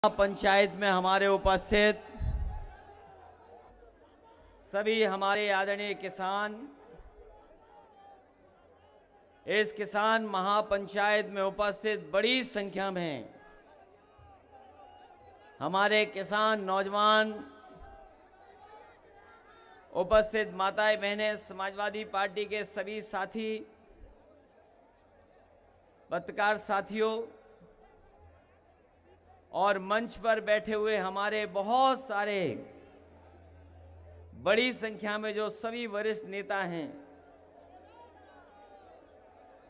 पंचायत में हमारे उपस्थित सभी हमारे आदरणीय किसान, इस किसान महापंचायत में उपस्थित बड़ी संख्या में हमारे किसान नौजवान उपस्थित, माताएं बहनें, समाजवादी पार्टी के सभी साथी, पत्रकार साथियों और मंच पर बैठे हुए हमारे बहुत सारे बड़ी संख्या में जो सभी वरिष्ठ नेता हैं,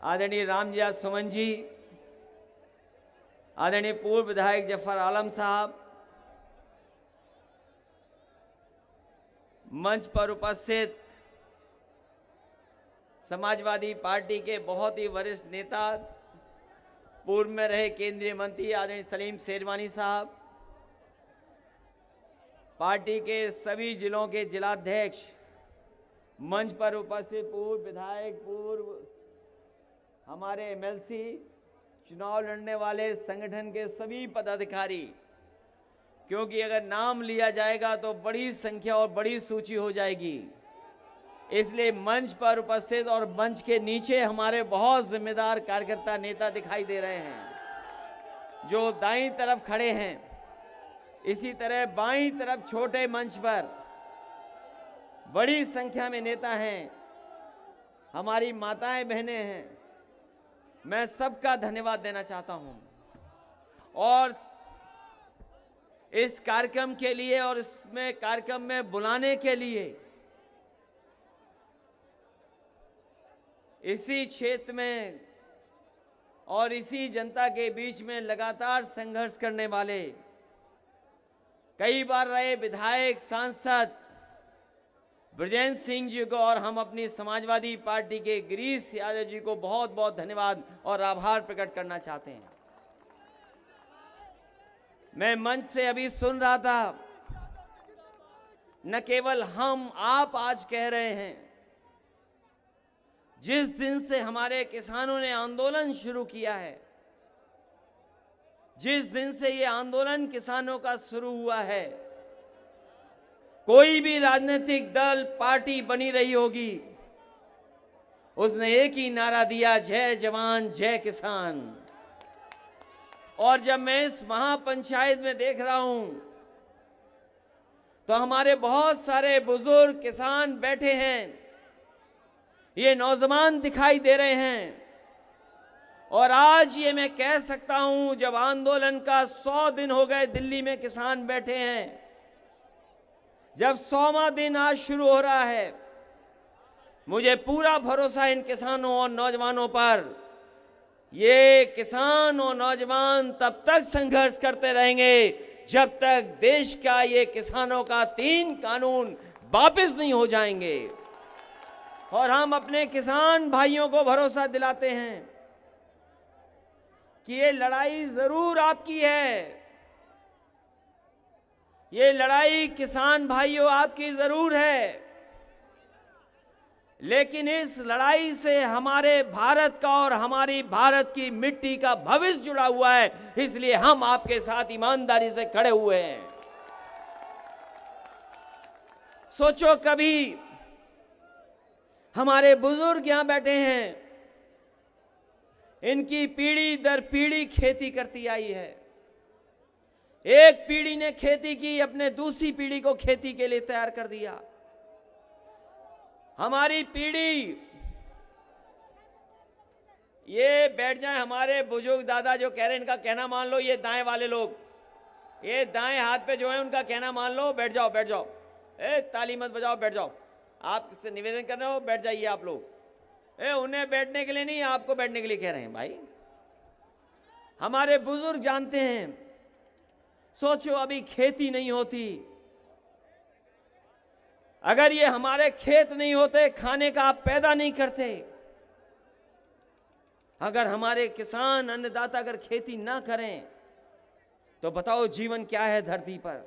आदरणीय रामजिया सुमन जी, आदरणीय पूर्व विधायक जफर आलम साहब, मंच पर उपस्थित समाजवादी पार्टी के बहुत ही वरिष्ठ नेता, पूर्व में रहे केंद्रीय मंत्री आदरणीय सलीम शेरवानी साहब, पार्टी के सभी जिलों के जिलाध्यक्ष, मंच पर उपस्थित पूर्व विधायक, पूर्व हमारे एमएलसी, चुनाव लड़ने वाले संगठन के सभी पदाधिकारी, क्योंकि अगर नाम लिया जाएगा तो बड़ी संख्या और बड़ी सूची हो जाएगी, इसलिए मंच पर उपस्थित और मंच के नीचे हमारे बहुत जिम्मेदार कार्यकर्ता नेता दिखाई दे रहे हैं जो दाईं तरफ खड़े हैं। इसी तरह बाईं तरफ छोटे मंच पर बड़ी संख्या में नेता हैं, हमारी माताएं बहनें हैं। मैं सबका धन्यवाद देना चाहता हूं और इस कार्यक्रम के लिए और इसमें कार्यक्रम में बुलाने के लिए इसी क्षेत्र में और इसी जनता के बीच में लगातार संघर्ष करने वाले कई बार रहे विधायक, सांसद ब्रजेंद्र सिंह जी को और हम अपनी समाजवादी पार्टी के गिरीश यादव जी को बहुत बहुत धन्यवाद और आभार प्रकट करना चाहते हैं। मैं मंच से अभी सुन रहा था, न केवल हम आप आज कह रहे हैं, जिस दिन से हमारे किसानों ने आंदोलन शुरू किया है, जिस दिन से ये आंदोलन किसानों का शुरू हुआ है, कोई भी राजनीतिक दल, पार्टी बनी रही होगी, उसने एक ही नारा दिया, जय जवान जय किसान। और जब मैं इस महापंचायत में देख रहा हूं तो हमारे बहुत सारे बुजुर्ग किसान बैठे हैं, ये नौजवान दिखाई दे रहे हैं और आज ये मैं कह सकता हूं, जब आंदोलन का 100 दिन हो गए, दिल्ली में किसान बैठे हैं, जब 100वां दिन आज शुरू हो रहा है, मुझे पूरा भरोसा इन किसानों और नौजवानों पर। ये किसान और नौजवान तब तक संघर्ष करते रहेंगे जब तक देश का ये किसानों का 3 कानून वापस नहीं हो जाएंगे। और हम अपने किसान भाइयों को भरोसा दिलाते हैं कि ये लड़ाई जरूर आपकी है, ये लड़ाई किसान भाइयों आपकी जरूर है, लेकिन इस लड़ाई से हमारे भारत का और हमारी भारत की मिट्टी का भविष्य जुड़ा हुआ है, इसलिए हम आपके साथ ईमानदारी से खड़े हुए हैं। सोचो, कभी हमारे बुजुर्ग यहां बैठे हैं, इनकी पीढ़ी दर पीढ़ी खेती करती आई है, एक पीढ़ी ने खेती की, अपने दूसरी पीढ़ी को खेती के लिए तैयार कर दिया। हमारी पीढ़ी, ये बैठ जाए हमारे बुजुर्ग दादा जो कह रहे हैं, इनका कहना मान लो, ये दाएं वाले लोग, ये दाएं हाथ पे जो है उनका कहना मान लो, बैठ जाओ बैठ जाओ, ताली मत बजाओ, बैठ जाओ, आप किससे निवेदन कर रहे हो, बैठ जाइए आप लोग। उन्हें बैठने के लिए नहीं, आपको बैठने के लिए कह रहे हैं भाई। हमारे बुजुर्ग जानते हैं। सोचो, अभी खेती नहीं होती, अगर ये हमारे खेत नहीं होते, खाने का आप पैदा नहीं करते, अगर हमारे किसान अन्नदाता अगर खेती ना करें तो बताओ जीवन क्या है धरती पर।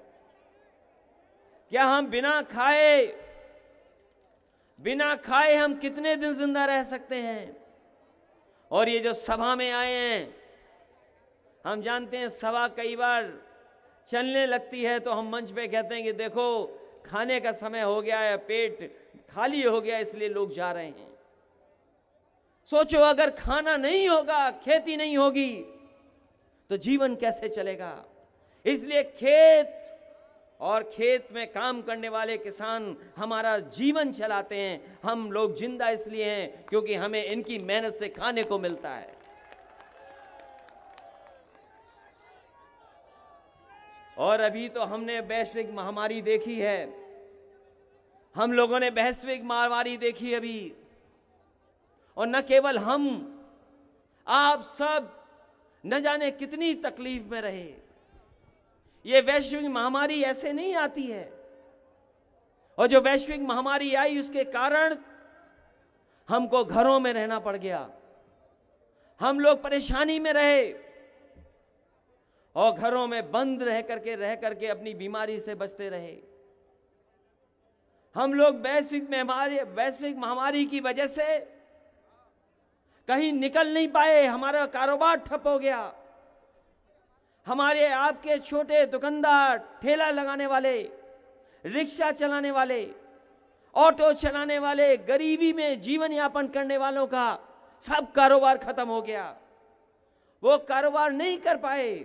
क्या हम बिना खाए हम कितने दिन जिंदा रह सकते हैं। और ये जो सभा में आए हैं, हम जानते हैं सभा कई बार चलने लगती है तो हम मंच पे कहते हैं कि देखो खाने का समय हो गया है, पेट खाली हो गया इसलिए लोग जा रहे हैं। सोचो अगर खाना नहीं होगा, खेती नहीं होगी तो जीवन कैसे चलेगा। इसलिए खेत और खेत में काम करने वाले किसान हमारा जीवन चलाते हैं। हम लोग जिंदा इसलिए हैं क्योंकि हमें इनकी मेहनत से खाने को मिलता है। और अभी तो हमने वैश्विक महामारी देखी है, हम लोगों ने वैश्विक महामारी देखी अभी, और न केवल हम, आप सब न जाने कितनी तकलीफ में रहे। ये वैश्विक महामारी ऐसे नहीं आती है, और जो वैश्विक महामारी आई उसके कारण हमको घरों में रहना पड़ गया, हम लोग परेशानी में रहे और घरों में बंद रह करके अपनी बीमारी से बचते रहे। हम लोग वैश्विक महामारी की वजह से कहीं निकल नहीं पाए, हमारा कारोबार ठप हो गया। हमारे आपके छोटे दुकानदार, ठेला लगाने वाले, रिक्शा चलाने वाले, ऑटो चलाने वाले, गरीबी में जीवन यापन करने वालों का सब कारोबार खत्म हो गया। वो कारोबार नहीं कर पाए।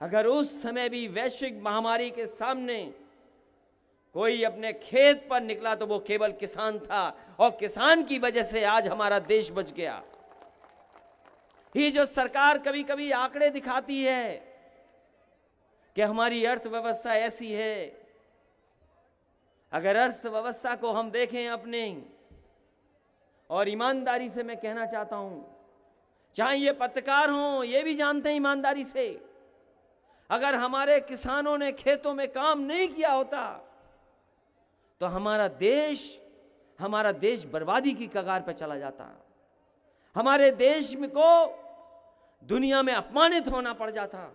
अगर उस समय भी वैश्विक महामारी के सामने कोई अपने खेत पर निकला तो वो केवल किसान था, और किसान की वजह से आज हमारा देश बच गया। ये जो सरकार कभी कभी आंकड़े दिखाती है कि हमारी अर्थव्यवस्था ऐसी है, अगर अर्थव्यवस्था को हम देखें अपने, और ईमानदारी से मैं कहना चाहता हूं, चाहे ये पत्रकार हों, ये भी जानते हैं ईमानदारी से, अगर हमारे किसानों ने खेतों में काम नहीं किया होता तो हमारा देश बर्बादी की कगार पर चला जाता। हमारे देश में को दुनिया में अपमानित होना पड़ जाता।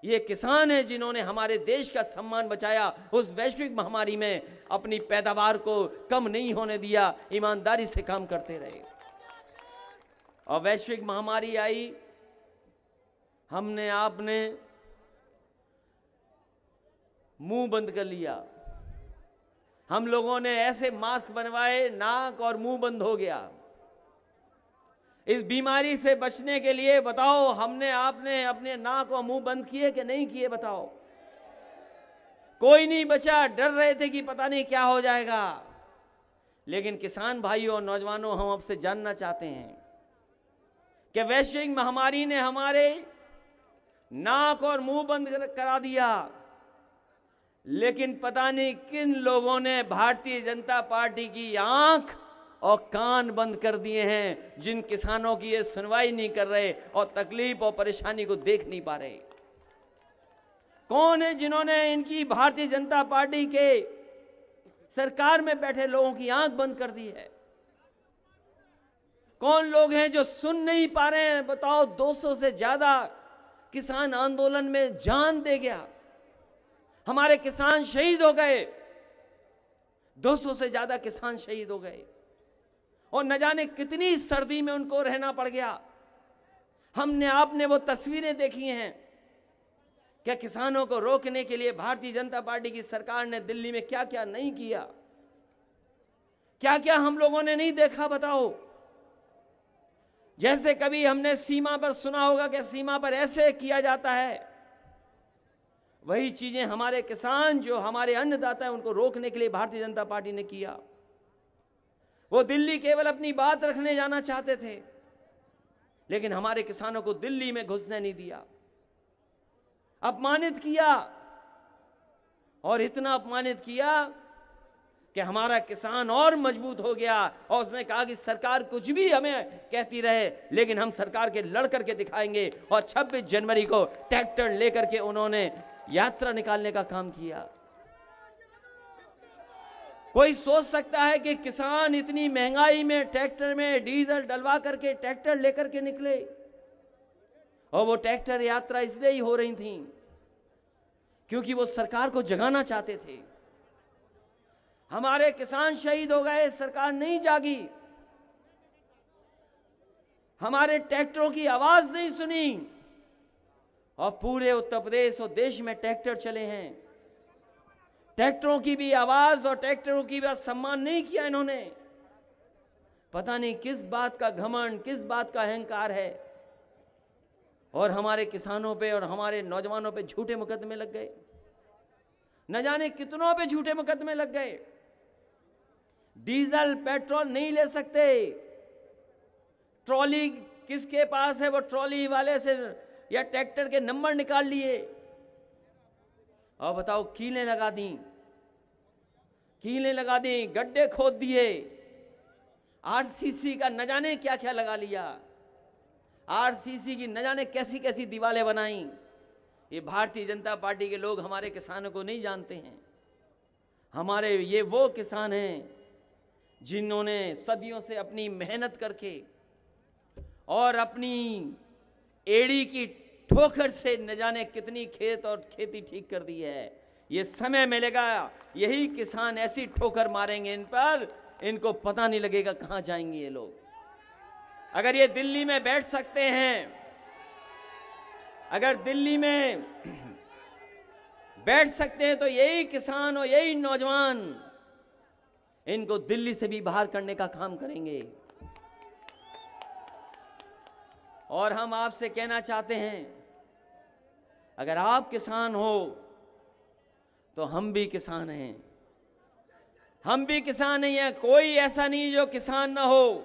ये किसान हैं जिन्होंने हमारे देश का सम्मान बचाया, उस वैश्विक महामारी में अपनी पैदावार को कम नहीं होने दिया, ईमानदारी से काम करते रहे। और वैश्विक महामारी आई, हमने आपने मुंह बंद कर लिया। हम लोगों ने ऐसे मास्क बनवाए, नाक और मुंह बंद हो गया। इस बीमारी से बचने के लिए बताओ, हमने आपने अपने नाक और मुंह बंद किए कि नहीं किए? बताओ। कोई नहीं बचा, डर रहे थे कि पता नहीं क्या हो जाएगा। लेकिन किसान भाइयों और नौजवानों, हम आपसे जानना चाहते हैं कि वैश्विक महामारी ने हमारे नाक और मुंह बंद करा दिया, लेकिन पता नहीं किन लोगों ने भारतीय जनता पार्टी की आंख और कान बंद कर दिए हैं, जिन किसानों की ये सुनवाई नहीं कर रहे और तकलीफ और परेशानी को देख नहीं पा रहे। कौन है जिन्होंने इनकी भारतीय जनता पार्टी के सरकार में बैठे लोगों की आंख बंद कर दी है? कौन लोग हैं जो सुन नहीं पा रहे हैं? बताओ। 200 से ज्यादा किसान आंदोलन में जान दे गया, हमारे किसान शहीद हो गए, 200 से ज्यादा किसान शहीद हो गए, और न जाने कितनी सर्दी में उनको रहना पड़ गया। हमने आपने वो तस्वीरें देखी हैं कि किसानों को रोकने के लिए भारतीय जनता पार्टी की सरकार ने दिल्ली में क्या क्या नहीं किया, क्या क्या हम लोगों ने नहीं देखा। बताओ। जैसे कभी हमने सीमा पर सुना होगा कि सीमा पर ऐसे किया जाता है, वही चीजें हमारे किसान, जो हमारे अन्नदाता हैं, उनको रोकने के लिए भारतीय जनता पार्टी ने किया। वो दिल्ली केवल अपनी बात रखने जाना चाहते थे, लेकिन हमारे किसानों को दिल्ली में घुसने नहीं दिया, अपमानित किया, और इतना अपमानित किया कि हमारा किसान और मजबूत हो गया। और उसने कहा कि सरकार कुछ भी हमें कहती रहे, लेकिन हम सरकार के लड़ करके दिखाएंगे। और 26 जनवरी को ट्रैक्टर लेकर के उन्होंने यात्रा निकालने का काम किया। कोई सोच सकता है कि किसान इतनी महंगाई में ट्रैक्टर में डीजल डलवा करके ट्रैक्टर लेकर के निकले, और वो ट्रैक्टर यात्रा इसलिए ही हो रही थी क्योंकि वो सरकार को जगाना चाहते थे। हमारे किसान शहीद हो गए, सरकार नहीं जागी, हमारे ट्रैक्टरों की आवाज नहीं सुनी, और पूरे उत्तर प्रदेश और देश में ट्रैक्टर चले हैं। ट्रैक्टरों की भी आवाज और ट्रैक्टरों की भी सम्मान नहीं किया इन्होंने। पता नहीं किस बात का घमंड, किस बात का अहंकार है। और हमारे किसानों पे और हमारे नौजवानों पे झूठे मुकदमे लग गए, न जाने कितनों पे झूठे मुकदमे लग गए। डीजल पेट्रोल नहीं ले सकते, ट्रॉली किसके पास है वो ट्रॉली वाले से या ट्रैक्टर के नंबर निकाल लिए और बताओ कीलें लगा दी, कीलें लगा दी, गड्ढे खोद दिए, आरसीसी का न जाने क्या क्या लगा लिया, आरसीसी की न जाने कैसी कैसी दीवारें बनाई। ये भारतीय जनता पार्टी के लोग हमारे किसानों को नहीं जानते हैं। हमारे ये वो किसान हैं जिन्होंने सदियों से अपनी मेहनत करके और अपनी एड़ी की ठोकर से न जाने कितनी खेत और खेती ठीक कर दी है। ये समय मिलेगा, यही किसान ऐसी ठोकर मारेंगे इन पर, इनको पता नहीं लगेगा कहां जाएंगे ये लोग। अगर ये दिल्ली में बैठ सकते हैं, अगर दिल्ली में बैठ सकते हैं तो यही किसान और यही नौजवान इनको दिल्ली से भी बाहर करने का काम करेंगे। और हम आपसे कहना चाहते हैं, अगर आप किसान हो तो हम भी किसान हैं, हम भी किसान नहीं हैं। कोई ऐसा नहीं जो किसान ना हो।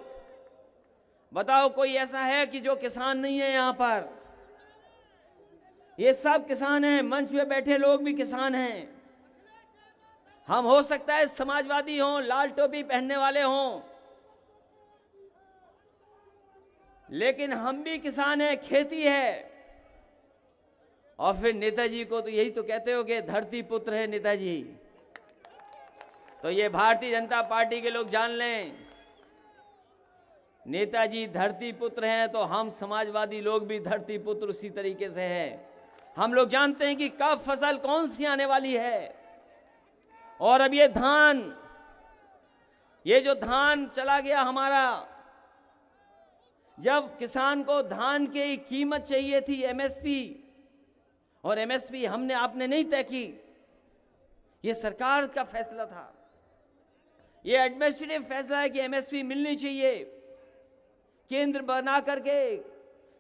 बताओ कोई ऐसा है कि जो किसान नहीं है? यहां पर ये सब किसान हैं, मंच पे बैठे लोग भी किसान हैं। हम हो सकता है समाजवादी हों, लाल टोपी पहनने वाले हों, लेकिन हम भी किसान हैं, खेती है। और फिर नेताजी को तो यही तो कहते हो कि धरती पुत्र है नेताजी। तो ये भारतीय जनता पार्टी के लोग जान लें, नेताजी धरती पुत्र हैं तो हम समाजवादी लोग भी धरती पुत्र उसी तरीके से हैं। हम लोग जानते हैं कि कब फसल कौन सी आने वाली है। और अब ये धान, ये जो धान चला गया हमारा, जब किसान को धान की कीमत चाहिए थी एमएसपी, और एमएसपी हमने आपने नहीं तय की, ये सरकार का फैसला था, ये एडमिनिस्ट्रेटिव फैसला है कि एमएसपी मिलनी चाहिए। केंद्र बना करके,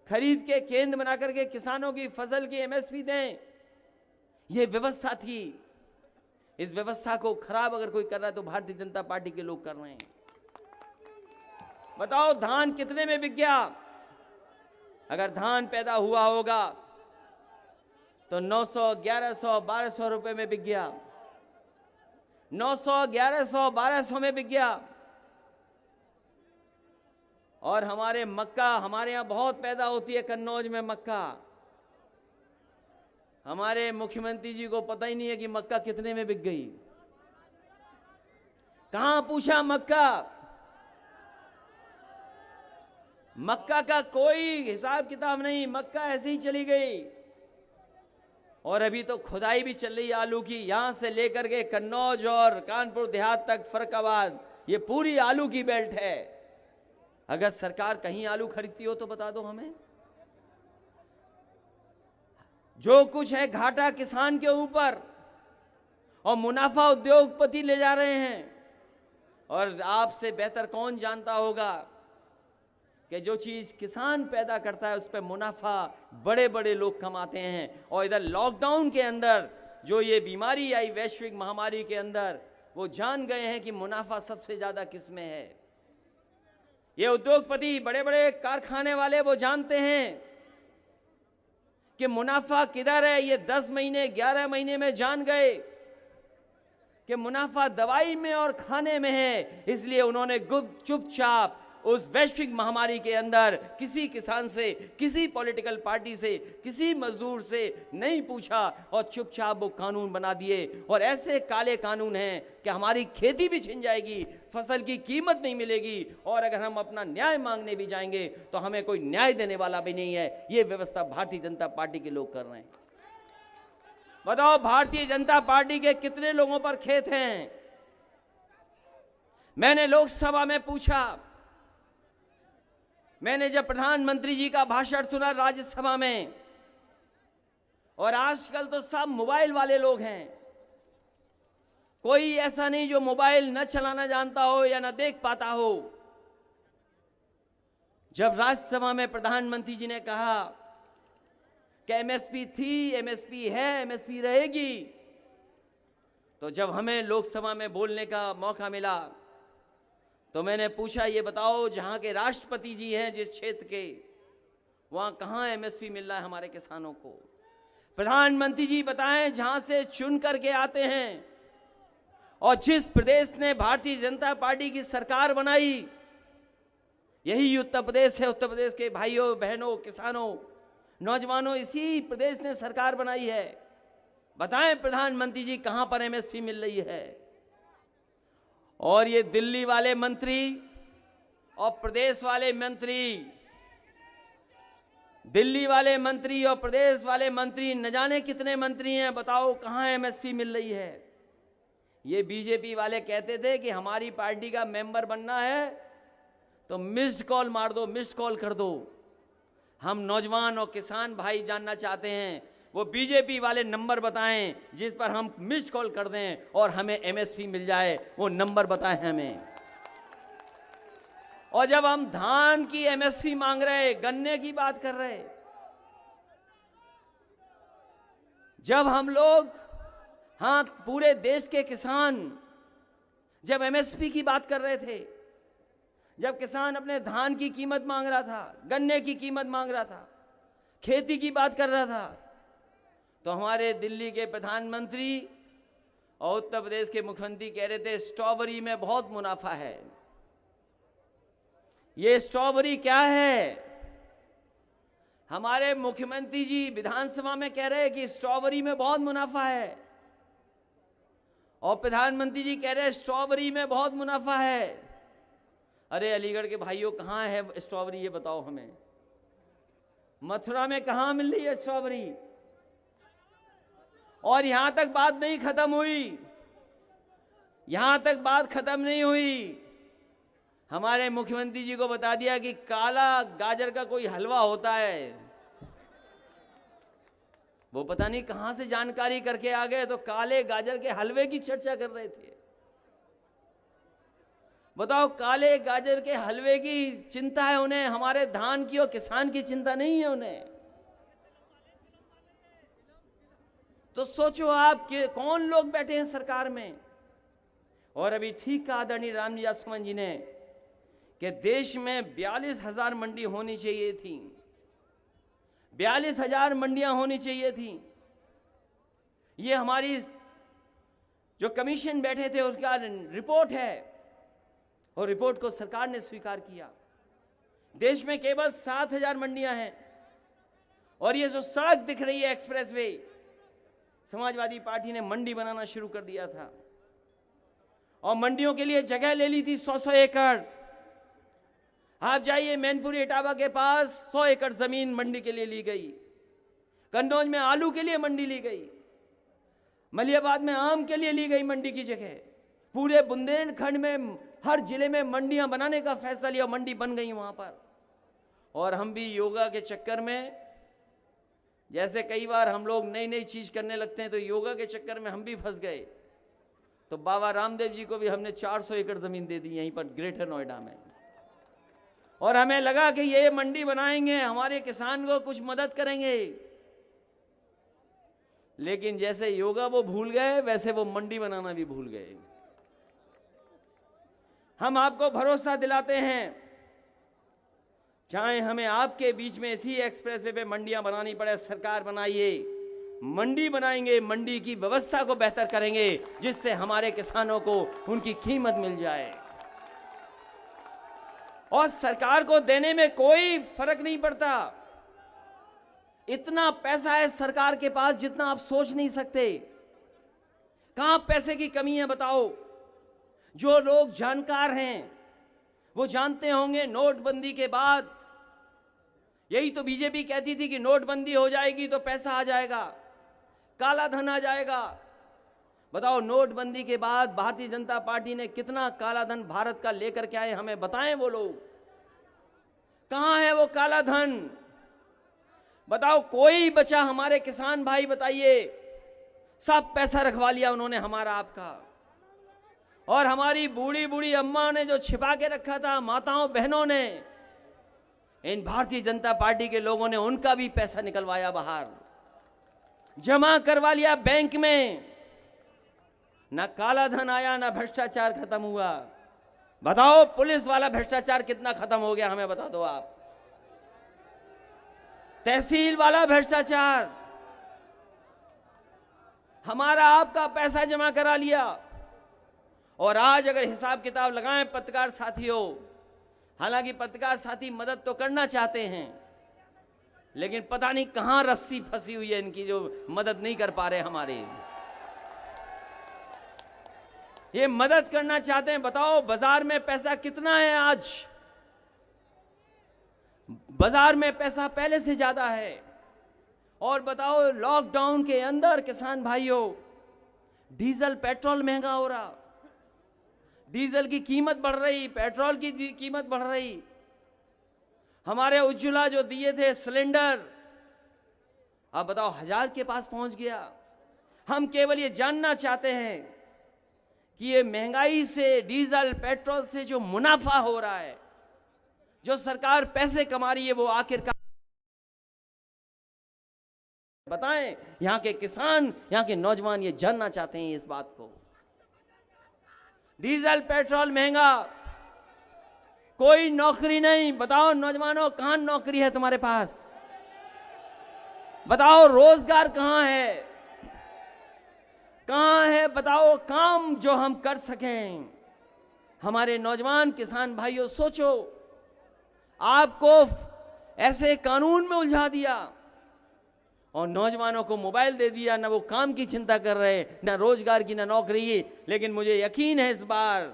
खरीद के केंद्र बना करके किसानों की फसल की एमएसपी दें, ये व्यवस्था थी। इस व्यवस्था को खराब अगर कोई कर रहा है तो भारतीय जनता पार्टी के लोग कर रहे हैं। बताओ धान कितने में बिक गया? अगर धान पैदा हुआ होगा तो 900, 1100, 1200 रुपए में बिक गया, 900, 1100, 1200 में बिक गया। और हमारे मक्का, हमारे यहां बहुत पैदा होती है कन्नौज में मक्का। हमारे मुख्यमंत्री जी को पता ही नहीं है कि मक्का कितने में बिक गई। कहां पूछा मक्का? मक्का का कोई हिसाब किताब नहीं, मक्का ऐसे ही चली गई। और अभी तो खुदाई भी चल रही है आलू की, यहां से लेकर के कन्नौज और कानपुर देहात तक, फरक्काबाद, ये पूरी आलू की बेल्ट है। अगर सरकार कहीं आलू खरीदती हो तो बता दो हमें। जो कुछ है घाटा किसान के ऊपर और मुनाफा उद्योगपति ले जा रहे हैं। और आपसे बेहतर कौन जानता होगा कि जो चीज किसान पैदा करता है उस पर मुनाफा बड़े बड़े लोग कमाते हैं। और इधर लॉकडाउन के अंदर जो ये बीमारी आई, वैश्विक महामारी के अंदर, वो जान गए हैं कि मुनाफा सबसे ज्यादा किस में है। ये उद्योगपति, बड़े बड़े कारखाने वाले, वो जानते हैं कि मुनाफा किधर है। ये 10 महीने, 11 महीने में जान गए कि मुनाफा दवाई में और खाने में है। इसलिए उन्होंने चुपचाप उस वैश्विक महामारी के अंदर किसी किसान से, किसी पॉलिटिकल पार्टी से, किसी मजदूर से नहीं पूछा और चुपचाप वो कानून बना दिए। और ऐसे काले कानून हैं कि हमारी खेती भी छिन जाएगी, फसल की कीमत नहीं मिलेगी, और अगर हम अपना न्याय मांगने भी जाएंगे तो हमें कोई न्याय देने वाला भी नहीं है। ये व्यवस्था भारतीय जनता पार्टी के लोग कर रहे हैं। बताओ भारतीय जनता पार्टी के कितने लोगों पर खेत हैं? मैंने लोकसभा में पूछा, मैंने जब प्रधानमंत्री जी का भाषण सुना राज्यसभा में, और आजकल तो सब मोबाइल वाले लोग हैं, कोई ऐसा नहीं जो मोबाइल न चलाना जानता हो या न देख पाता हो। जब राज्यसभा में प्रधानमंत्री जी ने कहा कि एमएसपी थी, एमएसपी है, एमएसपी रहेगी, तो जब हमें लोकसभा में बोलने का मौका मिला तो मैंने पूछा, ये बताओ जहां के राष्ट्रपति जी हैं जिस क्षेत्र के, वहां कहां एमएसपी मिल रहा है हमारे किसानों को? प्रधानमंत्री जी बताएं, जहां से चुन करके आते हैं और जिस प्रदेश ने भारतीय जनता पार्टी की सरकार बनाई, यही उत्तर प्रदेश है। उत्तर प्रदेश के भाइयों बहनों, किसानों, नौजवानों, इसी प्रदेश ने सरकार बनाई है। बताएं प्रधानमंत्री जी कहां पर एमएसपी मिल रही है? और ये दिल्ली वाले मंत्री और प्रदेश वाले मंत्री, दिल्ली वाले मंत्री और प्रदेश वाले मंत्री, न जाने कितने मंत्री हैं, बताओ कहां एमएसपी मिल रही है? ये बीजेपी वाले कहते थे कि हमारी पार्टी का मेंबर बनना है तो मिस्ड कॉल मार दो, मिस्ड कॉल कर दो। हम नौजवान और किसान भाई जानना चाहते हैं, वो बीजेपी वाले नंबर बताएं जिस पर हम मिस्ड कॉल कर दें और हमें एमएसपी मिल जाए, वो नंबर बताएं हमें। और जब हम धान की एमएसपी मांग रहे, गन्ने की बात कर रहे, जब हम लोग, हाँ, पूरे देश के किसान जब एमएसपी की बात कर रहे थे, जब किसान अपने धान की कीमत मांग रहा था, गन्ने की कीमत मांग रहा था, खेती की बात कर रहा था, तो हमारे दिल्ली के प्रधानमंत्री और उत्तर प्रदेश के मुख्यमंत्री कह रहे थे स्ट्रॉबेरी में बहुत मुनाफा है। ये स्ट्रॉबेरी क्या है? हमारे मुख्यमंत्री जी विधानसभा में कह रहे हैं कि स्ट्रॉबेरी में बहुत मुनाफा है, और प्रधानमंत्री जी कह रहे हैं स्ट्रॉबेरी में बहुत मुनाफा है। अरे अलीगढ़ के भाइयों, कहां है स्ट्रॉबेरी, ये बताओ हमें। मथुरा में कहां मिल रही है स्ट्रॉबेरी? और यहां तक बात नहीं खत्म हुई, यहां तक बात खत्म नहीं हुई। हमारे मुख्यमंत्री जी को बता दिया कि काला गाजर का कोई हलवा होता है। वो पता नहीं कहां से जानकारी करके आ गए, तो काले गाजर के हलवे की चर्चा कर रहे थे। बताओ, काले गाजर के हलवे की चिंता है उन्हें, हमारे धान की और किसान की चिंता नहीं है उन्हें। तो सोचो आप कि कौन लोग बैठे हैं सरकार में। और अभी ठीक कहा आदरणीय रामजी जासवान जी ने कि देश में 42,000 मंडी होनी चाहिए थी, 42,000 मंडियां होनी चाहिए थी। ये हमारी जो कमीशन बैठे थे उसका रिपोर्ट है, और रिपोर्ट को सरकार ने स्वीकार किया। देश में केवल 7,000 मंडियां हैं, और ये जो सड़क दिख रही है एक्सप्रेसवे, समाजवादी पार्टी ने मंडी बनाना शुरू कर दिया था, और मंडियों के लिए जगह ले ली थी 100-100 एकड़। आप जाइए मैनपुरी इटावा के पास 100 एकड़ जमीन मंडी के लिए ली गई, कन्नौज में आलू के लिए मंडी ली गई, मलियाबाद में आम के लिए ली गई मंडी की जगह। पूरे बुंदेलखंड में हर जिले में मंडियां बनाने का फैसला लिया, मंडी बन गई वहां पर। और हम भी योगा के चक्कर में, जैसे कई बार हम लोग नई नई चीज करने लगते हैं, तो योगा के चक्कर में हम भी फंस गए। तो बाबा रामदेव जी को भी हमने 400 एकड़ जमीन दे दी यहीं पर ग्रेटर नोएडा में, और हमें लगा कि ये मंडी बनाएंगे, हमारे किसान को कुछ मदद करेंगे। लेकिन जैसे योगा वो भूल गए, वैसे वो मंडी बनाना भी भूल गए। हम आपको भरोसा दिलाते हैं, चाहे हमें आपके बीच में इसी एक्सप्रेसवे पे मंडियां बनानी पड़े, सरकार बनाइए, मंडी बनाएंगे, मंडी की व्यवस्था को बेहतर करेंगे, जिससे हमारे किसानों को उनकी कीमत मिल जाए। और सरकार को देने में कोई फर्क नहीं पड़ता, इतना पैसा है सरकार के पास जितना आप सोच नहीं सकते। कहां पैसे की कमी है बताओ? जो लोग जानकार हैं वो जानते होंगे, नोटबंदी के बाद यही तो बीजेपी कहती थी कि नोटबंदी हो जाएगी तो पैसा आ जाएगा, काला धन आ जाएगा। बताओ, नोटबंदी के बाद भारतीय जनता पार्टी ने कितना काला धन भारत का लेकर के आए, हमें बताएं वो लोग। कहां है वो काला धन? बताओ कोई बचा हमारे किसान भाई बताइए, सब पैसा रखवा लिया उन्होंने हमारा आपका। और हमारी बूढ़ी बूढ़ी अम्मा ने जो छिपा के रखा था, माताओं बहनों ने, इन भारतीय जनता पार्टी के लोगों ने उनका भी पैसा निकलवाया बाहर, जमा करवा लिया बैंक में। ना काला धन आया, ना भ्रष्टाचार खत्म हुआ। बताओ पुलिस वाला भ्रष्टाचार कितना खत्म हो गया, हमें बता दो आप। तहसील वाला भ्रष्टाचार, हमारा आपका पैसा जमा करा लिया। और आज अगर हिसाब किताब लगाएं पत्रकार साथियों, हालांकि पत्रकार साथी मदद तो करना चाहते हैं, लेकिन पता नहीं कहां रस्सी फंसी हुई है इनकी, जो मदद नहीं कर पा रहे हमारे। ये मदद करना चाहते हैं। बताओ बाजार में पैसा कितना है आज? बाजार में पैसा पहले से ज्यादा है। और बताओ लॉकडाउन के अंदर किसान भाइयों, डीजल पेट्रोल महंगा हो रहा, डीजल की कीमत बढ़ रही, पेट्रोल की कीमत बढ़ रही। हमारे उज्ज्वला जो दिए थे सिलेंडर, अब बताओ 1000 के पास पहुंच गया। हम केवल ये जानना चाहते हैं कि ये महंगाई से, डीजल पेट्रोल से जो मुनाफा हो रहा है, जो सरकार पैसे कमा रही है, वो आखिरकार बताएं। यहां के किसान, यहां के नौजवान ये जानना चाहते हैं इस बात को। डीजल पेट्रोल महंगा, कोई नौकरी नहीं। बताओ नौजवानों, कहां नौकरी है तुम्हारे पास? बताओ रोजगार कहां है, कहां है? बताओ काम जो हम कर सकें। हमारे नौजवान किसान भाइयों सोचो, आपको ऐसे कानून में उलझा दिया और नौजवानों को मोबाइल दे दिया, ना वो काम की चिंता कर रहे, ना रोजगार की, ना नौकरी। लेकिन मुझे यकीन है इस बार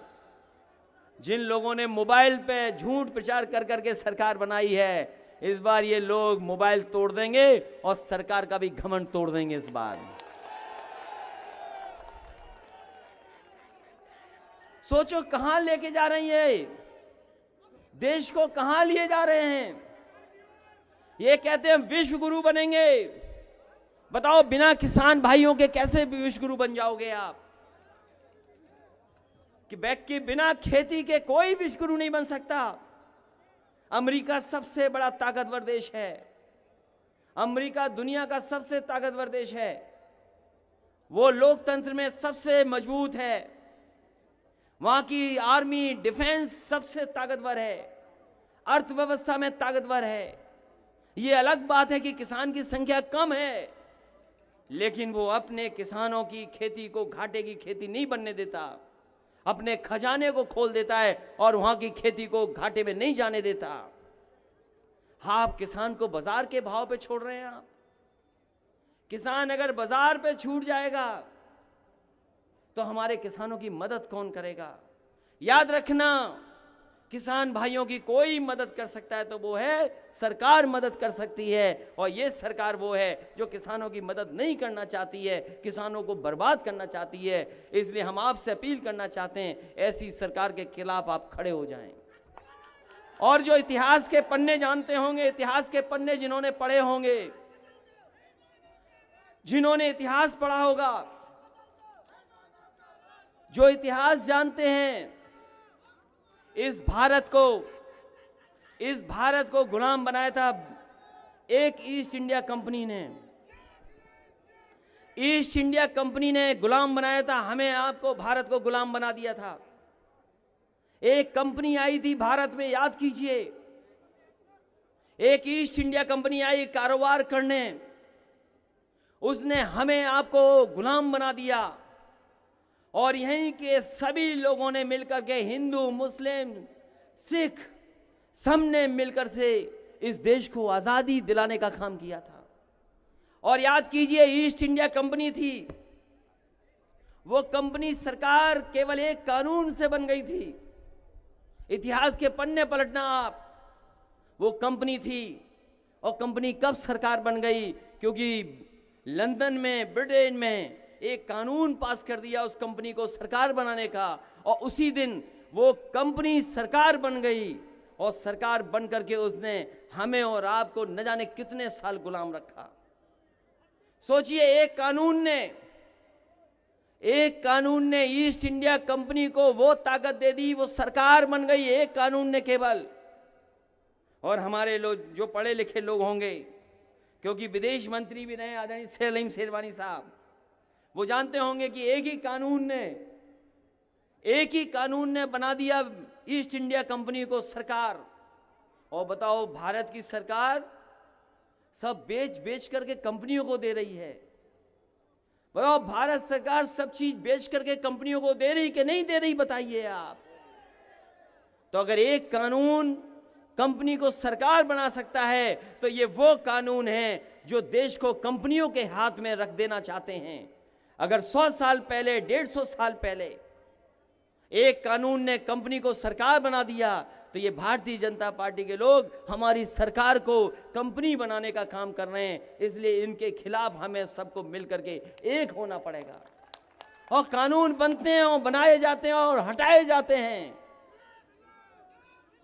जिन लोगों ने मोबाइल पे झूठ प्रचार कर करके सरकार बनाई है, इस बार ये लोग मोबाइल तोड़ देंगे और सरकार का भी घमंड तोड़ देंगे इस बार। सोचो कहां लेके जा रही है, देश को कहां लिए जा रहे हैं। ये कहते हैं विश्व गुरु बनेंगे। बताओ बिना किसान भाइयों के कैसे विश्व गुरु बन जाओगे आप? कि बिना खेती के कोई विश्व गुरु नहीं बन सकता। अमेरिका सबसे बड़ा ताकतवर देश है, अमेरिका दुनिया का सबसे ताकतवर देश है, वो लोकतंत्र में सबसे मजबूत है, वहां की आर्मी डिफेंस सबसे ताकतवर है, अर्थव्यवस्था में ताकतवर है। ये अलग बात है कि किसान की संख्या कम है, लेकिन वो अपने किसानों की खेती को घाटे की खेती नहीं बनने देता, अपने खजाने को खोल देता है और वहां की खेती को घाटे में नहीं जाने देता। हाँ, आप किसान को बाजार के भाव पे छोड़ रहे हैं। आप किसान अगर बाजार पे छूट जाएगा तो हमारे किसानों की मदद कौन करेगा? याद रखना, किसान भाइयों की कोई मदद कर सकता है तो वो है सरकार मदद कर सकती है। और ये सरकार वो है जो किसानों की मदद नहीं करना चाहती है, किसानों को बर्बाद करना चाहती है। इसलिए हम आपसे अपील करना चाहते हैं, ऐसी सरकार के खिलाफ आप खड़े हो जाएं। और जो इतिहास के पन्ने जानते होंगे, इतिहास के पन्ने जिन्होंने पढ़े होंगे, जिन्होंने इतिहास पढ़ा होगा, जो इतिहास जानते हैं, इस भारत को गुलाम बनाया था एक ईस्ट इंडिया कंपनी ने। ईस्ट इंडिया कंपनी ने गुलाम बनाया था, हमें आपको भारत को गुलाम बना दिया था। एक कंपनी आई थी भारत में, याद कीजिए, एक ईस्ट इंडिया कंपनी आई कारोबार करने, उसने हमें आपको गुलाम बना दिया। और यहीं के सभी लोगों ने मिलकर के, हिंदू, मुस्लिम, सिख, सबने मिलकर से इस देश को आजादी दिलाने का काम किया था। और याद कीजिए, ईस्ट इंडिया कंपनी थी, वो कंपनी सरकार केवल एक कानून से बन गई थी। इतिहास के पन्ने पलटना आप, वो कंपनी थी। और कंपनी कब सरकार बन गई? क्योंकि लंदन में, ब्रिटेन में एक कानून पास कर दिया उस कंपनी को सरकार बनाने का, और उसी दिन वो कंपनी सरकार बन गई। और सरकार बन करके उसने हमें और आपको न जाने कितने साल गुलाम रखा। सोचिए, एक कानून ने ईस्ट इंडिया कंपनी को वो ताकत दे दी, वो सरकार बन गई एक कानून ने केवल। और हमारे लोग जो पढ़े लिखे लोग होंगे, क्योंकि विदेश मंत्री भी रहे आदरणीय सलीम शेरवानी साहब, वो जानते होंगे कि एक ही कानून ने बना दिया ईस्ट इंडिया कंपनी को सरकार। और बताओ, भारत की सरकार सब बेच करके कंपनियों को दे रही है। बताओ, भारत सरकार सब चीज बेच करके कंपनियों को दे रही कि नहीं दे रही, बताइए आप। तो अगर एक कानून कंपनी को सरकार बना सकता है, तो ये वो कानून है जो देश को कंपनियों के हाथ में रख देना चाहते हैं। अगर 100 साल पहले, 150 साल पहले एक कानून ने कंपनी को सरकार बना दिया, तो ये भारतीय जनता पार्टी के लोग हमारी सरकार को कंपनी बनाने का काम कर रहे हैं। इसलिए इनके खिलाफ हमें सबको मिलकर के एक होना पड़ेगा। और कानून बनते हैं और बनाए जाते हैं और हटाए जाते हैं।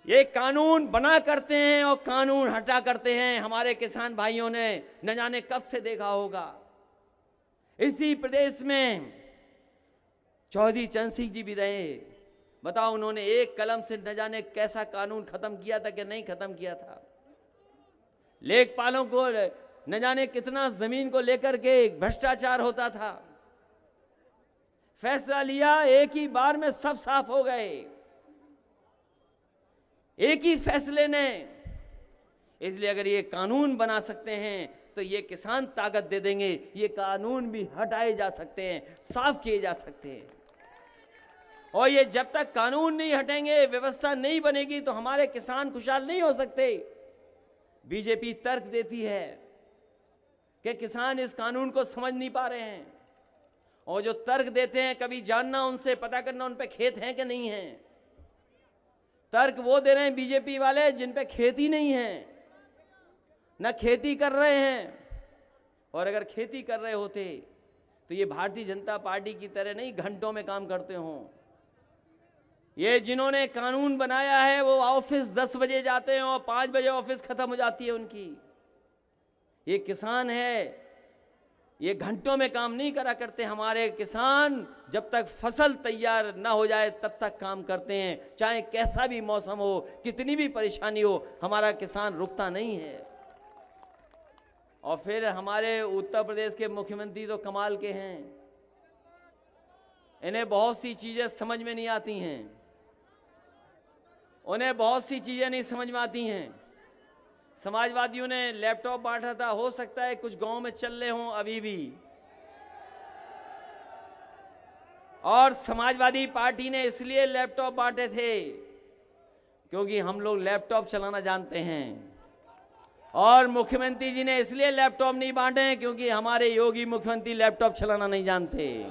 ये कानून बना करते हैं और कानून हटा करते हैं। हमारे किसान भाइयों ने न जाने कब से देखा होगा। इसी प्रदेश में चौधरी चरण सिंह जी भी रहे। बताओ, उन्होंने एक कलम से न जाने कैसा कानून खत्म किया था कि नहीं खत्म किया था। लेखपालों को न जाने कितना जमीन को लेकर के भ्रष्टाचार होता था। फैसला लिया, एक ही बार में सब साफ हो गए, एक ही फैसले ने। इसलिए अगर ये कानून बना सकते हैं तो ये किसान ताकत दे देंगे। ये कानून भी हटाए जा सकते हैं, साफ किए जा सकते हैं। और ये जब तक कानून नहीं हटेंगे, व्यवस्था नहीं बनेगी, तो हमारे किसान खुशहाल नहीं हो सकते। बीजेपी तर्क देती है कि किसान इस कानून को समझ नहीं पा रहे हैं। और जो तर्क देते हैं, कभी जानना उनसे, पता करना उन पे खेत हैं कि नहीं है। तर्क वो दे रहे हैं बीजेपी वाले जिन पे खेती नहीं है, ना खेती कर रहे हैं। और अगर खेती कर रहे होते तो ये भारतीय जनता पार्टी की तरह नहीं घंटों में काम करते हों। ये जिन्होंने कानून बनाया है वो ऑफिस 10 बजे जाते हैं और 5 बजे ऑफिस खत्म हो जाती है उनकी। ये किसान है, ये घंटों में काम नहीं करा करते। हमारे किसान जब तक फसल तैयार ना हो जाए तब तक काम करते हैं, चाहे कैसा भी मौसम हो, कितनी भी परेशानी हो, हमारा किसान रुकता नहीं है। और फिर हमारे उत्तर प्रदेश के मुख्यमंत्री तो कमाल के हैं। इन्हें बहुत सी चीजें समझ में नहीं आती हैं, उन्हें बहुत सी चीजें नहीं समझ में आती हैं। समाजवादियों ने लैपटॉप बांटा था, हो सकता है कुछ गांव में चल रहे हों अभी भी। और समाजवादी पार्टी ने इसलिए लैपटॉप बांटे थे क्योंकि हम लोग लैपटॉप चलाना जानते हैं। और मुख्यमंत्री जी ने इसलिए लैपटॉप नहीं बांटे हैं क्योंकि हमारे योगी मुख्यमंत्री लैपटॉप चलाना नहीं जानते।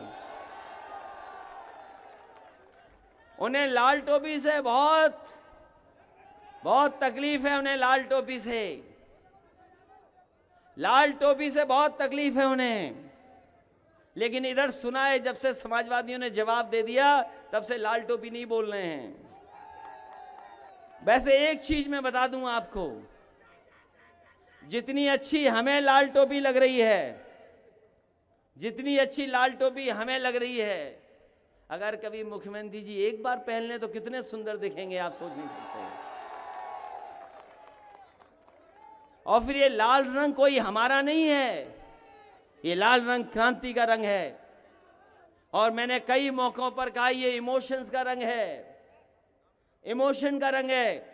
उन्हें लाल टोपी से बहुत तकलीफ है। उन्हें लाल टोपी से बहुत तकलीफ है उन्हें। लेकिन इधर सुना है, जब से समाजवादियों ने जवाब दे दिया तब से लाल टोपी नहीं बोल रहे हैं। वैसे एक चीज मैं बता दूं आपको, जितनी अच्छी हमें लाल टोपी लग रही है, जितनी अच्छी लाल टोपी हमें लग रही है, अगर कभी मुख्यमंत्री जी एक बार पहन लें तो कितने सुंदर दिखेंगे, आप सोच नहीं सकते। और फिर ये लाल रंग कोई हमारा नहीं है, ये लाल रंग क्रांति का रंग है। और मैंने कई मौकों पर कहा ये इमोशंस का रंग है, इमोशन का रंग है,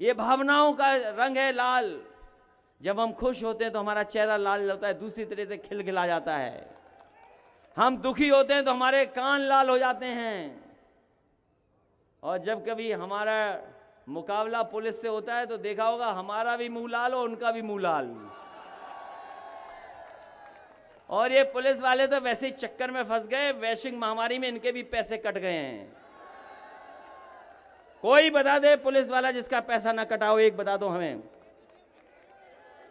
ये भावनाओं का रंग है लाल। जब हम खुश होते हैं तो हमारा चेहरा लाल होता है, दूसरी तरह से खिलखिला जाता है। हम दुखी होते हैं तो हमारे कान लाल हो जाते हैं। और जब कभी हमारा मुकाबला पुलिस से होता है तो देखा होगा हमारा भी मुंह लाल और उनका भी मुंह लाल। और ये पुलिस वाले तो वैसे ही चक्कर में फंस गए, वैश्विक महामारी में इनके भी पैसे कट गए हैं। कोई बता दे पुलिस वाला जिसका पैसा ना कटा हो, एक बता दो हमें।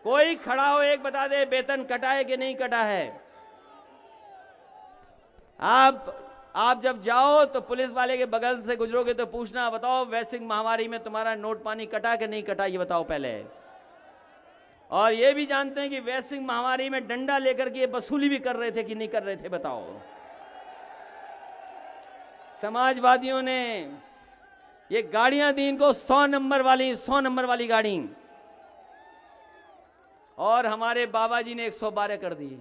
कोई खड़ा हो, एक बता दे वेतन कटा है कि नहीं कटा है। आप आप जब जाओ तो पुलिस वाले के बगल से गुजरोगे तो पूछना, बताओ वैश्विक महामारी में तुम्हारा नोट पानी कटा कि नहीं कटा, ये बताओ पहले। और ये भी जानते हैं कि वैश्विक महामारी में डंडा लेकर के वसूली भी कर रहे थे कि नहीं कर रहे थे, बताओ। समाजवादियों ने ये गाड़ियां दी इनको 100 नंबर वाली गाड़ी, और हमारे बाबा जी ने 112 कर दी।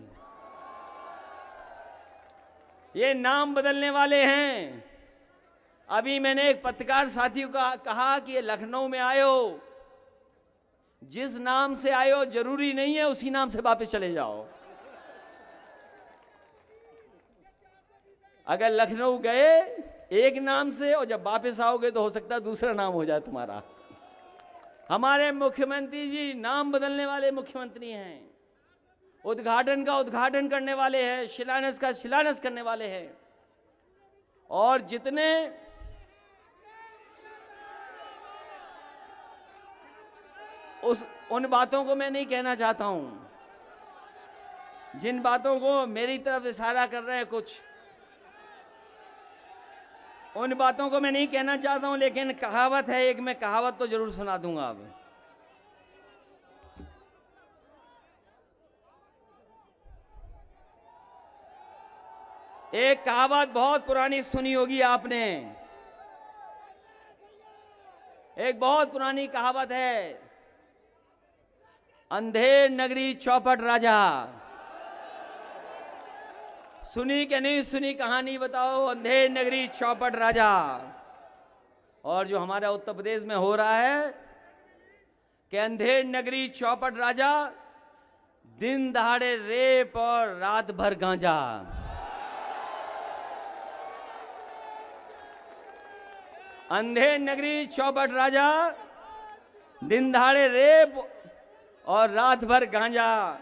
ये नाम बदलने वाले हैं। अभी मैंने एक पत्रकार साथी को कहा कि ये लखनऊ में आए हो, जिस नाम से आए हो जरूरी नहीं है उसी नाम से वापस चले जाओ। अगर लखनऊ गए एक नाम से और जब वापस आओगे तो हो सकता है दूसरा नाम हो जाए तुम्हारा। हमारे मुख्यमंत्री जी नाम बदलने वाले मुख्यमंत्री हैं, उद्घाटन का उद्घाटन करने वाले हैं, शिलान्यास का शिलान्यास करने वाले हैं। और जितने उन बातों को मैं नहीं कहना चाहता हूं, जिन बातों को मेरी तरफ इशारा कर रहे हैं कुछ, उन बातों को मैं नहीं कहना चाहता हूं, लेकिन कहावत है एक, मैं कहावत तो जरूर सुना दूंगा। अब एक कहावत बहुत पुरानी सुनी होगी आपने, एक बहुत पुरानी कहावत है, अंधेर नगरी चौपट राजा। सुनी कि नहीं सुनी कहानी, बताओ। अंधेर नगरी चौपट राजा। और जो हमारा उत्तर प्रदेश में हो रहा है कि अंधेर नगरी चौपट राजा, दिन दहाड़े रेप और रात भर गांजा। अंधेर नगरी चौपट राजा, दिन दहाड़े रेप और रात भर गांजा।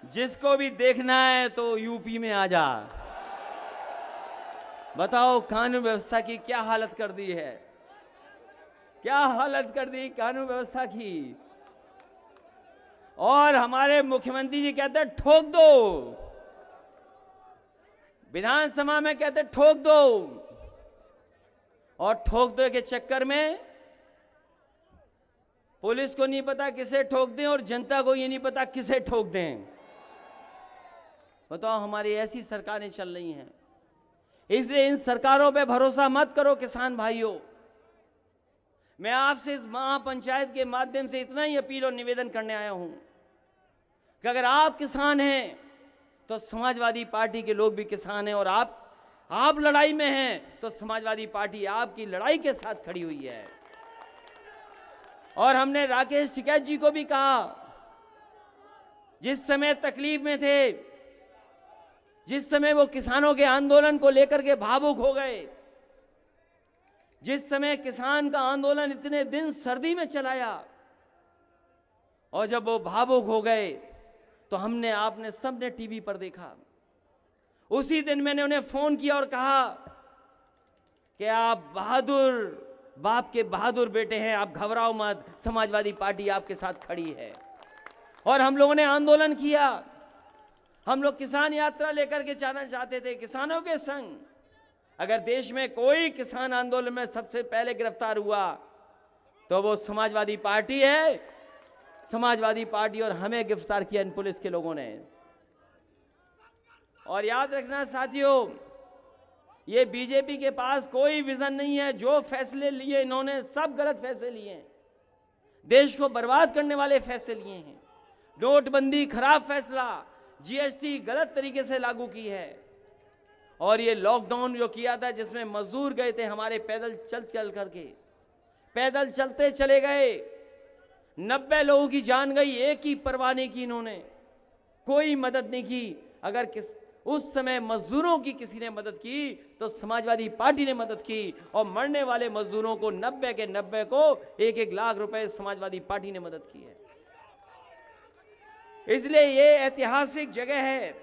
जिसको भी देखना है तो यूपी में आ जा। बताओ कानून व्यवस्था की क्या हालत कर दी है, क्या हालत कर दी कानून व्यवस्था की। और हमारे मुख्यमंत्री जी कहते हैं ठोक दो, विधानसभा में कहते ठोक दो, और ठोक दो के चक्कर में पुलिस को नहीं पता किसे ठोक दें और जनता को ये नहीं पता किसे ठोक दें। बताओ हमारी ऐसी सरकारें चल रही हैं। इसलिए इन सरकारों पे भरोसा मत करो किसान भाइयों। मैं आपसे इस महापंचायत के माध्यम से इतना ही अपील और निवेदन करने आया हूं कि अगर आप किसान हैं तो समाजवादी पार्टी के लोग भी किसान हैं, और आप लड़ाई में हैं तो समाजवादी पार्टी आपकी लड़ाई के साथ खड़ी हुई है। और हमने राकेश टिकैत जी को भी कहा, जिस समय तकलीफ में थे, जिस समय वो किसानों के आंदोलन को लेकर के भावुक हो गए, जिस समय किसान का आंदोलन इतने दिन सर्दी में चलाया, और जब वो भावुक हो गए तो आपने सबने टीवी पर देखा। उसी दिन मैंने उन्हें फोन किया और कहा कि आप बहादुर, बाप के बहादुर बेटे हैं, आप घबराओ मत, समाजवादी पार्टी आपके साथ खड़ी है। और हम लोगों ने आंदोलन किया। हम लोग किसान यात्रा लेकर के जाना चाहते थे किसानों के संग। अगर देश में कोई किसान आंदोलन में सबसे पहले गिरफ्तार हुआ तो वो समाजवादी पार्टी है। समाजवादी पार्टी और हमें गिरफ्तार किया इन पुलिस के लोगों ने। और याद रखना साथियों, ये बीजेपी के पास कोई विजन नहीं है। जो फैसले लिए इन्होंने सब गलत फैसले लिए हैं, देश को बर्बाद करने वाले फैसले लिए हैं। नोटबंदी खराब फैसला, जीएसटी गलत तरीके से लागू की है, और ये लॉकडाउन जो किया था जिसमें मजदूर गए थे हमारे पैदल चल करके, पैदल चलते चले गए, 90 लोगों की जान गई, एक ही परवाह नहीं की इन्होंने, कोई मदद नहीं की। अगर उस समय मजदूरों की किसी ने मदद की तो समाजवादी पार्टी ने मदद की, और मरने वाले मजदूरों को 90 के 90 को 1-1 लाख रुपए समाजवादी पार्टी ने मदद की है। इसलिए ये ऐतिहासिक जगह है,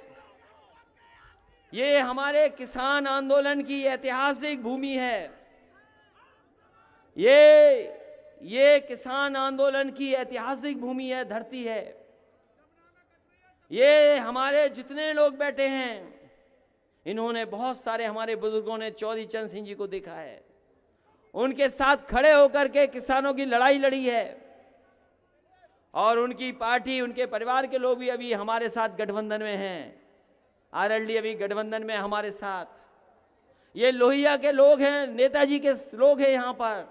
ये हमारे किसान आंदोलन की ऐतिहासिक भूमि है। ये किसान आंदोलन की ऐतिहासिक भूमि है, धरती है। ये हमारे जितने लोग बैठे हैं, इन्होंने बहुत सारे हमारे बुजुर्गों ने चौधरी चरण सिंह जी को देखा है, उनके साथ खड़े होकर के किसानों की लड़ाई लड़ी है। और उनकी पार्टी, उनके परिवार के लोग भी अभी हमारे साथ गठबंधन में हैं। आरएलडी अभी गठबंधन में हमारे साथ। ये लोहिया के लोग हैं, नेताजी के लोग हैं। यहाँ पर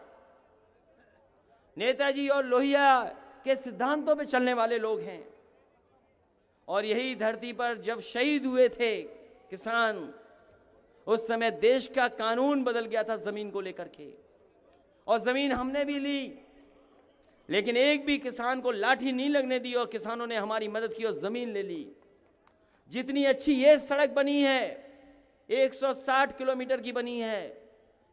नेताजी और लोहिया के सिद्धांतों पे चलने वाले लोग हैं। और यही धरती पर जब शहीद हुए थे किसान, उस समय देश का कानून बदल गया था जमीन को लेकर के, और जमीन हमने भी ली, लेकिन एक भी किसान को लाठी नहीं लगने दी और किसानों ने हमारी मदद की और जमीन ले ली। जितनी अच्छी ये सड़क बनी है, 160 किलोमीटर की बनी है,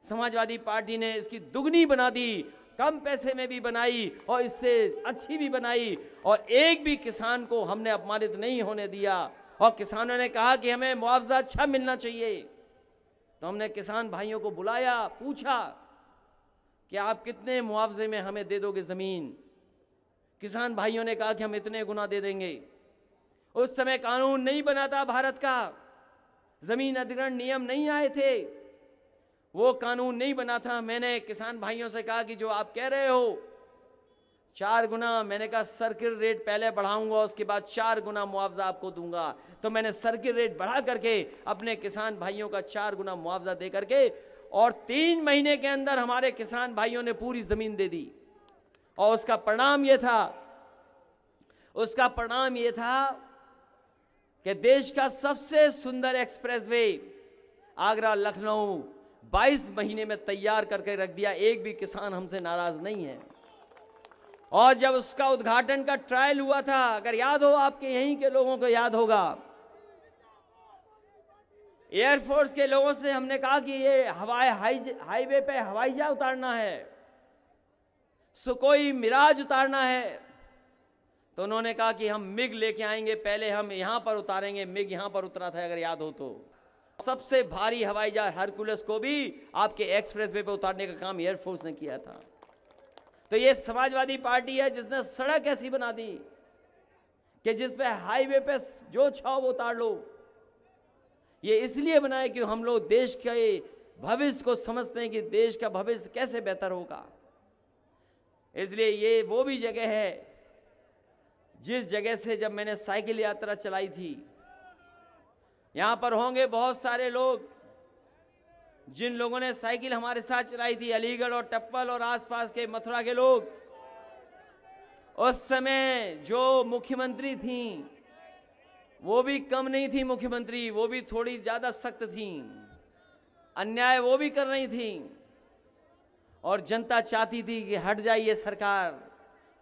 समाजवादी पार्टी ने इसकी दुगनी बना दी, कम पैसे में भी बनाई और इससे अच्छी भी बनाई, और एक भी किसान को हमने अपमानित नहीं होने दिया। और किसानों ने कहा कि हमें मुआवजा अच्छा मिलना चाहिए, तो हमने किसान भाइयों को बुलाया, पूछा कि आप कितने मुआवजे में हमें दे दोगे जमीन। किसान भाइयों ने कहा कि हम इतने गुना दे देंगे। उस समय कानून नहीं बना था भारत का, जमीन अधिग्रहण नियम नहीं आए थे, वो कानून नहीं बना था। मैंने किसान भाइयों से कहा कि जो आप कह रहे हो 4 गुना, मैंने कहा सर्किल रेट पहले बढ़ाऊंगा, उसके बाद 4 गुना मुआवजा आपको दूंगा। तो मैंने सर्किल रेट बढ़ा करके अपने किसान भाइयों का 4 गुना मुआवजा दे करके, और 3 महीने के अंदर हमारे किसान भाइयों ने पूरी जमीन दे दी। और उसका परिणाम ये था कि देश का सबसे सुंदर एक्सप्रेसवे आगरा लखनऊ 22 महीने में तैयार करके रख दिया। एक भी किसान हमसे नाराज नहीं है। और जब उसका उद्घाटन का ट्रायल हुआ था, अगर याद हो, आपके यहीं के लोगों को याद होगा, एयरफोर्स के लोगों से हमने कहा कि ये हाईवे पे हवाई जहाज उतारना है, सुकोई मिराज उतारना है, तो उन्होंने कहा कि हम मिग लेके आएंगे, पहले हम यहां पर उतारेंगे। मिग यहां पर उतरा था, अगर याद हो तो। सबसे भारी हवाई जहाज हरकुलस को भी आपके एक्सप्रेसवे पे उतारने का काम एयरफोर्स ने किया था। तो ये समाजवादी पार्टी है जिसने सड़क ऐसी बना दी कि जिसपे हाईवे पे जो चाहो वो उतार लो। ये इसलिए बनाए कि हम लोग देश के भविष्य को समझते हैं कि देश का भविष्य कैसे बेहतर होगा। इसलिए ये वो भी जगह है जिस जगह से जब मैंने साइकिल यात्रा चलाई थी, यहां पर होंगे बहुत सारे लोग जिन लोगों ने साइकिल हमारे साथ चलाई थी, अलीगढ़ और टप्पल और आसपास के मथुरा के लोग। उस समय जो मुख्यमंत्री थी वो भी कम नहीं थी मुख्यमंत्री, वो भी थोड़ी ज्यादा सख्त थी, अन्याय वो भी कर रही थी, और जनता चाहती थी कि हट जाइए सरकार।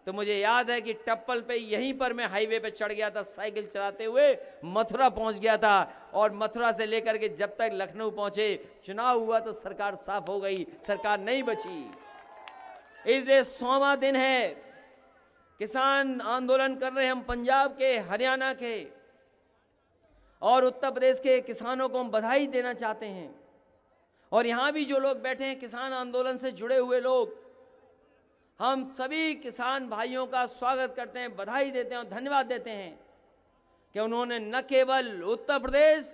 तो मुझे याद है कि टप्पल पे यहीं पर मैं हाईवे पे चढ़ गया था, साइकिल चलाते हुए मथुरा पहुंच गया था, और मथुरा से लेकर के जब तक लखनऊ पहुंचे, चुनाव हुआ तो सरकार साफ हो गई, सरकार नहीं बची। इसलिए 100वां दिन है, किसान आंदोलन कर रहे हैं हम पंजाब के, हरियाणा के और उत्तर प्रदेश के किसानों को हम बधाई देना चाहते हैं। और यहां भी जो लोग बैठे हैं किसान आंदोलन से जुड़े हुए लोग, हम सभी किसान भाइयों का स्वागत करते हैं, बधाई देते हैं और धन्यवाद देते हैं कि उन्होंने न केवल उत्तर प्रदेश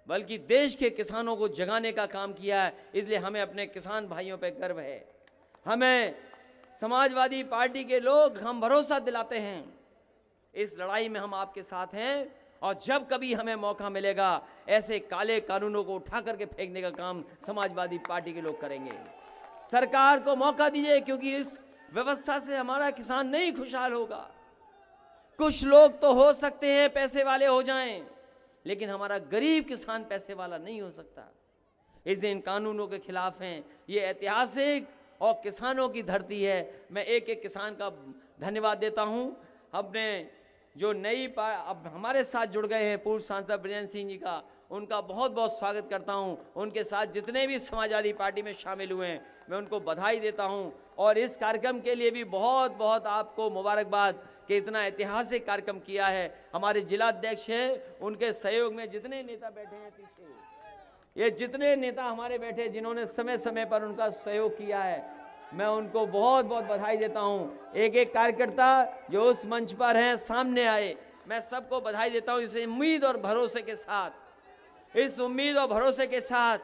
बल्कि देश के किसानों को जगाने का काम किया है। इसलिए हमें अपने किसान भाइयों पर गर्व है। हमें समाजवादी पार्टी के लोग हम भरोसा दिलाते हैं, इस लड़ाई में हम आपके साथ हैं, और जब कभी हमें मौका मिलेगा ऐसे काले कानूनों को उठा करके फेंकने का काम समाजवादी पार्टी के लोग करेंगे। सरकार को मौका दीजिए, क्योंकि इस व्यवस्था से हमारा किसान नहीं खुशहाल होगा। कुछ लोग तो हो सकते हैं पैसे वाले हो जाएं, लेकिन हमारा गरीब किसान पैसे वाला नहीं हो सकता। इसलिए इन कानूनों के खिलाफ हैं। ये ऐतिहासिक और किसानों की धरती है। मैं एक एक किसान का धन्यवाद देता हूं। हमने जो अब हमारे साथ जुड़ गए हैं पूर्व सांसद ब्रजेंद्र सिंह जी का, उनका बहुत बहुत स्वागत करता हूं। उनके साथ जितने भी समाजवादी पार्टी में शामिल हुए हैं, मैं उनको बधाई देता हूं। और इस कार्यक्रम के लिए भी बहुत बहुत आपको मुबारकबाद कि इतना ऐतिहासिक कार्यक्रम किया है। हमारे जिलाध्यक्ष हैं, उनके सहयोग में जितने नेता बैठे हैं पीछे, ये जितने नेता हमारे बैठे जिन्होंने समय समय पर उनका सहयोग किया है, मैं उनको बहुत बहुत बधाई देता हूं। एक एक कार्यकर्ता जो उस मंच पर हैं, सामने आए, मैं सबको बधाई देता हूं। इस उम्मीद और भरोसे के साथ इस उम्मीद और भरोसे के साथ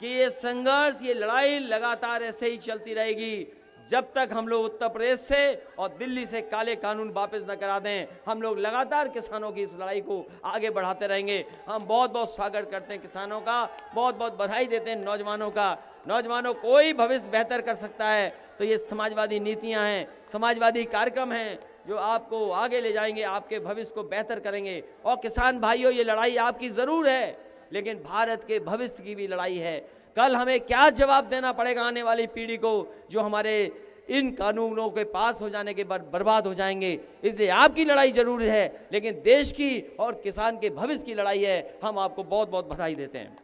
कि ये संघर्ष, ये लड़ाई लगातार ऐसे ही चलती रहेगी जब तक हम लोग उत्तर प्रदेश से और दिल्ली से काले कानून वापस न करा दें। हम लोग लगातार किसानों की इस लड़ाई को आगे बढ़ाते रहेंगे। हम बहुत बहुत स्वागत करते हैं किसानों का, बहुत बहुत बधाई देते हैं नौजवानों का। नौजवानों कोई भविष्य बेहतर कर सकता है तो ये समाजवादी नीतियां हैं, समाजवादी कार्यक्रम हैं जो आपको आगे ले जाएंगे, आपके भविष्य को बेहतर करेंगे। और किसान भाइयों, ये लड़ाई आपकी ज़रूर है, लेकिन भारत के भविष्य की भी लड़ाई है। कल हमें क्या जवाब देना पड़ेगा आने वाली पीढ़ी को, जो हमारे इन कानूनों के पास हो जाने के बाद बर्बाद हो जाएंगे। इसलिए आपकी लड़ाई जरूर है, लेकिन देश की और किसान के भविष्य की लड़ाई है। हम आपको बहुत बहुत बधाई देते हैं।